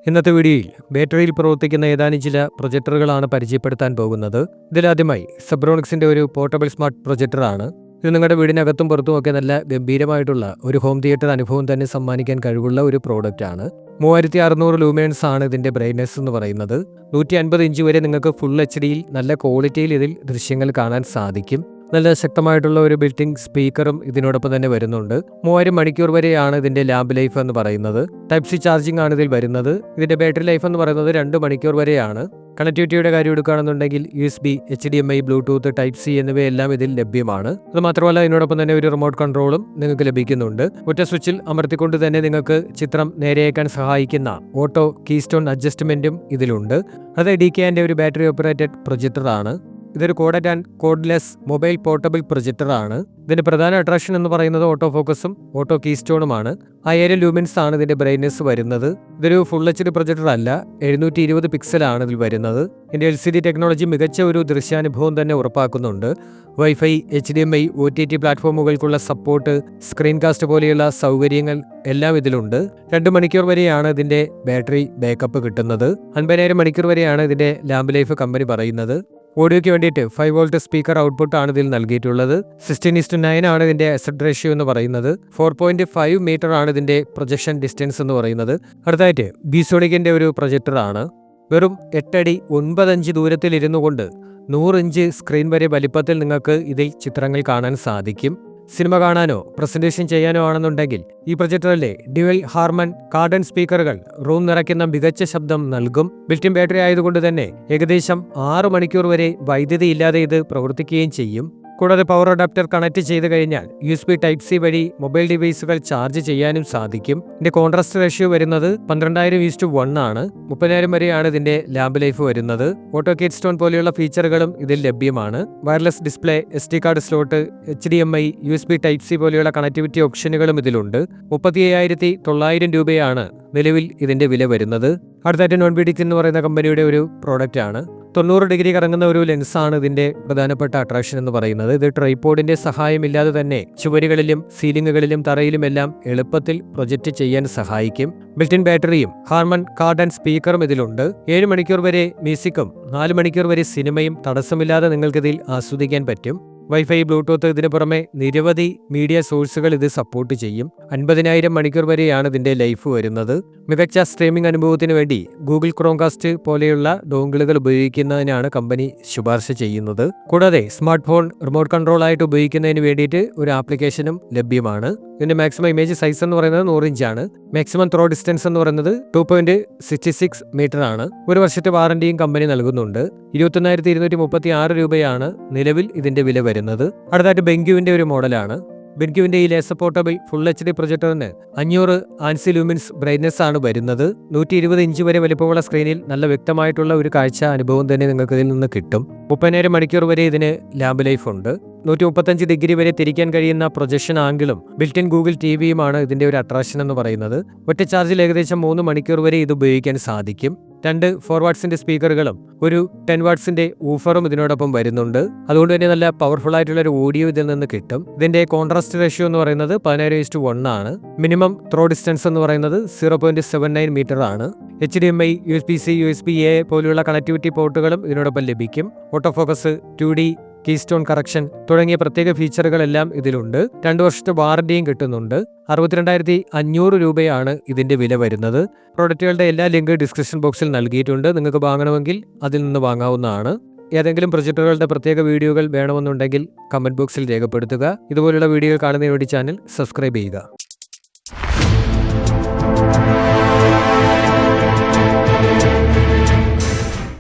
ഇന്നത്തെ വീഡിയോയിൽ ബാറ്ററിയിൽ പ്രവർത്തിക്കുന്ന ഏതാനും ചില പ്രൊജക്ടറുകളാണ് പരിചയപ്പെടുത്താൻ പോകുന്നത്. ഇതിലാദ്യമായി സെബ്രോണിക്സിന്റെ ഒരു പോർട്ടബിൾ സ്മാർട്ട് പ്രൊജക്ടറാണ്. ഇത് നിങ്ങളുടെ വീടിനകത്തും പുറത്തുമൊക്കെ നല്ല ഗംഭീരമായിട്ടുള്ള ഒരു ഹോം തിയേറ്റർ അനുഭവം തന്നെ സമ്മാനിക്കാൻ കഴിവുള്ള ഒരു പ്രോഡക്റ്റ് ആണ്. 3600 ലൂമേൺസ് ആണ് ഇതിന്റെ ബ്രൈറ്റ്നസ് എന്ന് പറയുന്നത്. 150 ഇഞ്ച് വരെ നിങ്ങൾക്ക് ഫുൾ HD നല്ല ക്വാളിറ്റിയിൽ ഇതിൽ ദൃശ്യങ്ങൾ കാണാൻ സാധിക്കും. നല്ല ശക്തമായിട്ടുള്ള ഒരു ബിൽറ്റിംഗ് സ്പീക്കറും ഇതിനോടൊപ്പം തന്നെ വരുന്നുണ്ട്. 3000 മണിക്കൂർ വരെയാണ് ഇതിന്റെ ലാമ്പ് ലൈഫ് എന്ന് പറയുന്നത്. ടൈപ്പ് സി ചാർജിംഗ് ആണ് ഇതിൽ വരുന്നത്. ഇതിന്റെ ബാറ്ററി ലൈഫ് എന്ന് പറയുന്നത് 2 മണിക്കൂർ വരെയാണ്. കണക്ടിവിറ്റിയുടെ കാര്യം എടുക്കുകയാണെന്നുണ്ടെങ്കിൽ USB, HDMI, Bluetooth, type C എന്നിവയെല്ലാം ഇതിൽ ലഭ്യമാണ്. അത് മാത്രമല്ല ഇതിനോടൊപ്പം തന്നെ ഒരു റിമോട്ട് കൺട്രോളും നിങ്ങൾക്ക് ലഭിക്കുന്നുണ്ട്. ഒറ്റ സ്വിച്ചിൽ അമർത്തിക്കൊണ്ട് തന്നെ നിങ്ങൾക്ക് ചിത്രം നേരെയാക്കാൻ സഹായിക്കുന്ന ഓട്ടോ കീസ്റ്റോൺ അഡ്ജസ്റ്റ്മെന്റും ഇതിലുണ്ട്. അത് DKന്റെ ഒരു ബാറ്ററി ഓപ്പറേറ്റഡ് പ്രൊജക്ടറാണ്. ഇതൊരു corded and cordless mobile portable പ്രൊജക്ടറാണ്. ഇതിന്റെ പ്രധാന അട്രാക്ഷൻ എന്ന് പറയുന്നത് ഓട്ടോ ഫോക്കസും ഓട്ടോ കീസ്റ്റോണുമാണ്. 1000 ലൂമിൻസ് ആണ് ഇതിന്റെ ബ്രൈറ്റ്നസ് വരുന്നത്. ഇതൊരു ഫുൾ HD പ്രൊജക്ടർ അല്ല, 720 പിക്സലാണ് ഇതിൽ വരുന്നത്. ഇതിന്റെ LCD ടെക്നോളജി മികച്ച ഒരു ദൃശ്യാനുഭവം തന്നെ ഉറപ്പാക്കുന്നുണ്ട്. വൈഫൈ, HDMI, OTT പ്ലാറ്റ്ഫോമുകൾക്കുള്ള സപ്പോർട്ട്, സ്ക്രീൻ കാസ്റ്റ് പോലെയുള്ള സൗകര്യങ്ങൾ എല്ലാം ഇതിലുണ്ട്. 2 മണിക്കൂർ വരെയാണ് ഇതിന്റെ ബാറ്ററി ബാക്കപ്പ് കിട്ടുന്നത്. 50,000 മണിക്കൂർ വരെയാണ് ഇതിന്റെ ലാമ്പ് ലൈഫ് കമ്പനി പറയുന്നത്. ഓഡിയോയ്ക്ക് വേണ്ടിയിട്ട് 5 വോൾട്ട് സ്പീക്കർ ഔട്ട്പുട്ട് ആണ് ഇതിൽ നൽകിയിട്ടുള്ളത്. 16:9 ആണ് ഇതിന്റെ അസെപ്റ്റ് റേഷ്യോ എന്ന് പറയുന്നത്. 4.5 മീറ്റർ ആണ് ഇതിന്റെ പ്രൊജക്ഷൻ ഡിസ്റ്റൻസ് എന്ന് പറയുന്നത്. അടുത്തായിട്ട് ബിസോണിക്കിന്റെ ഒരു പ്രൊജക്ടർ ആണ്. വെറും 8 അടി 9 ഇഞ്ച് ദൂരത്തിൽ ഇരുന്നു കൊണ്ട് 100 ഇഞ്ച് സ്ക്രീൻ വരെ വലിപ്പത്തിൽ നിങ്ങൾക്ക് ഇതിൽ ചിത്രങ്ങൾ കാണാൻ സാധിക്കും. സിനിമ കാണാനോ പ്രസന്റേഷൻ ചെയ്യാനോ ആണെന്നുണ്ടെങ്കിൽ ഈ പ്രൊജക്ടറിലെ ഡ്യുവൽ ഹാർമൺ കാർഡൻ സ്പീക്കറുകൾ റൂം നിറയ്ക്കുന്ന മികച്ച ശബ്ദം നൽകും. ബിൽറ്റിൻ ബാറ്ററി ആയതുകൊണ്ട് തന്നെ ഏകദേശം 6 മണിക്കൂർ വരെ വൈദ്യുതി ഇല്ലാതെ ഇത് പ്രവർത്തിക്കുകയും ചെയ്യും. കൂടാതെ പവർ അഡാപ്റ്റർ കണക്ട് ചെയ്ത് കഴിഞ്ഞാൽ USB ടൈപ്പ് സി വഴി മൊബൈൽ ഡിവൈസുകൾ ചാർജ് ചെയ്യാനും സാധിക്കും. ഇതിന്റെ കോൺട്രാസ്റ്റ് റേഷ്യോ വരുന്നത് 12:1 ആണ്. 30,000 വരെയാണ് ഇതിന്റെ ലാമ്പ് ലൈഫ് വരുന്നത്. ഓട്ടോ കീസ്റ്റോൺ പോലെയുള്ള ഫീച്ചറുകളും ഇതിൽ ലഭ്യമാണ്. Wireless display, SD card slot, HDMI, USB type C പോലെയുള്ള കണക്ടിവിറ്റി ഓപ്ഷനുകളും ഇതിലുണ്ട്. 35,900 രൂപയാണ് നിലവിൽ ഇതിന്റെ വില വരുന്നത്. അടുത്തായിട്ട് നോൺബിഡിക് എന്ന് പറയുന്ന കമ്പനിയുടെ ഒരു പ്രോഡക്റ്റ് ആണ്. 90 ഡിഗ്രി കറങ്ങുന്ന ഒരു ലെൻസാണ് ഇതിന്റെ പ്രധാനപ്പെട്ട അട്രാക്ഷൻ എന്ന് പറയുന്നത്. ഇത് ട്രൈപോഡിന്റെ സഹായമില്ലാതെ തന്നെ ചുവരുകളിലും സീലിംഗുകളിലും തറയിലുമെല്ലാം എളുപ്പത്തിൽ പ്രൊജക്റ്റ് ചെയ്യാൻ സഹായിക്കും. ബിൽറ്റിൻ ബാറ്ററിയും ഹാർമൺ കാർഡൻ സ്പീക്കറും ഇതിലുണ്ട്. 7 മണിക്കൂർ വരെ മ്യൂസിക്കും 4 മണിക്കൂർ വരെ സിനിമയും തടസ്സമില്ലാതെ നിങ്ങൾക്കിതിൽ ആസ്വദിക്കാൻ പറ്റും. വൈഫൈ, ബ്ലൂടൂത്ത്, ഇതിന് പുറമെ നിരവധി മീഡിയ സോഴ്സുകൾ ഇത് സപ്പോർട്ട് ചെയ്യും. 50,000 മണിക്കൂർ വരെയാണ് ഇതിന്റെ ലൈഫ് വരുന്നത്. മികച്ച സ്ട്രീമിംഗ് അനുഭവത്തിന് വേണ്ടി ഗൂഗിൾ ക്രോംകാസ്റ്റ് പോലെയുള്ള ഡോങ്കിളുകൾ ഉപയോഗിക്കുന്നതിനാണ് കമ്പനി ശുപാർശ ചെയ്യുന്നത്. കൂടാതെ സ്മാർട്ട് ഫോൺ റിമോട്ട് കൺട്രോൾ ആയിട്ട് ഉപയോഗിക്കുന്നതിന് വേണ്ടിയിട്ട് ഒരു ആപ്ലിക്കേഷനും ലഭ്യമാണ്. ഇതിന്റെ മാക്സിമം ഇമേജ് സൈസ് എന്ന് പറയുന്നത് 100 ഇഞ്ചാണ്. മാക്സിമം ത്രോ ഡിസ്റ്റൻസ് എന്ന് പറയുന്നത് 2.66 മീറ്റർ ആണ്. 1 വർഷത്തെ വാറന്റിയും കമ്പനി നൽകുന്നുണ്ട്. 21,236 രൂപയാണ് നിലവിൽ ഇതിന്റെ വില വരുന്നത്. അടുത്തായിട്ട് ബെങ്ക്യുവിന്റെ ഒരു മോഡലാണ്. ബെങ്ക്യുവിന്റെ ഈ ലേസർ പോർട്ടബിൾ ഫുൾ HD പ്രൊജക്ടറിന് 500 ആൻസി ലൂമിൻസ് ബ്രൈറ്റ്നസ് ആണ് വരുന്നത്. 120 ഇഞ്ച് വരെ വലിപ്പമുള്ള സ്ക്രീനിൽ നല്ല വ്യക്തമായിട്ടുള്ള ഒരു കാഴ്ച അനുഭവം തന്നെ നിങ്ങൾക്ക് ഇതിൽ നിന്ന് കിട്ടും. 30,000 മണിക്കൂർ വരെ ഇതിന് ലാമ്പ് ലൈഫ് ഉണ്ട്. 135 ഡിഗ്രി വരെ തിരിക്കാൻ കഴിയുന്ന പ്രൊജക്ഷൻ ആംഗിളും ബിൽറ്റിൻ ഗൂഗിൾ TVയുമാണ് ഇതിന്റെ ഒരു അട്രാക്ഷൻ എന്ന് പറയുന്നത്. ഒറ്റ ചാർജിൽ ഏകദേശം 3 മണിക്കൂർ വരെ ഇത് ഉപയോഗിക്കാൻ സാധിക്കും. 2 4 വാട്ട്സിന്റെ സ്പീക്കറുകളും ഒരു 10 വാട്ട്സിന്റെ ഊഫറും ഇതിനോടൊപ്പം വരുന്നുണ്ട്. അതുകൊണ്ട് തന്നെ നല്ല പവർഫുൾ ആയിട്ടുള്ള ഒരു ഓഡിയോ ഇതിൽ നിന്ന് കിട്ടും. ഇതിന്റെ കോൺട്രാസ്റ്റ് റേഷ്യോ എന്ന് പറയുന്നത് 16:1 ആണ്. മിനിമം ത്രോ ഡിസ്റ്റൻസ് എന്ന് പറയുന്നത് 0.79 മീറ്റർ ആണ്. HDMI, USB-C, USB-A പോലെയുള്ള കണക്ടിവിറ്റി പോർട്ടുകളും ഇതിനോടൊപ്പം ലഭിക്കും. Auto focus, 2D keystone correction തുടങ്ങിയ പ്രത്യേക ഫീച്ചറുകളെല്ലാം ഇതിലുണ്ട്. 2 വർഷത്തെ വാറന്റിയും കിട്ടുന്നുണ്ട്. 62,500 രൂപയാണ് ഇതിന്റെ വില വരുന്നത്. പ്രോഡക്റ്റുകളുടെ എല്ലാ ലിങ്ക് ഡിസ്ക്രിപ്ഷൻ ബോക്സിൽ നൽകിയിട്ടുണ്ട്. നിങ്ങൾക്ക് വാങ്ങണമെങ്കിൽ അതിൽ നിന്ന് വാങ്ങാവുന്നതാണ്. ഏതെങ്കിലും പ്രൊജക്ടറുകളുടെ പ്രത്യേക വീഡിയോകൾ വേണമെന്നുണ്ടെങ്കിൽ കമന്റ് ബോക്സിൽ രേഖപ്പെടുത്തുക. ഇതുപോലുള്ള വീഡിയോകൾ കാണുന്നതിന് വേണ്ടി ചാനൽ സബ്സ്ക്രൈബ് ചെയ്യുക.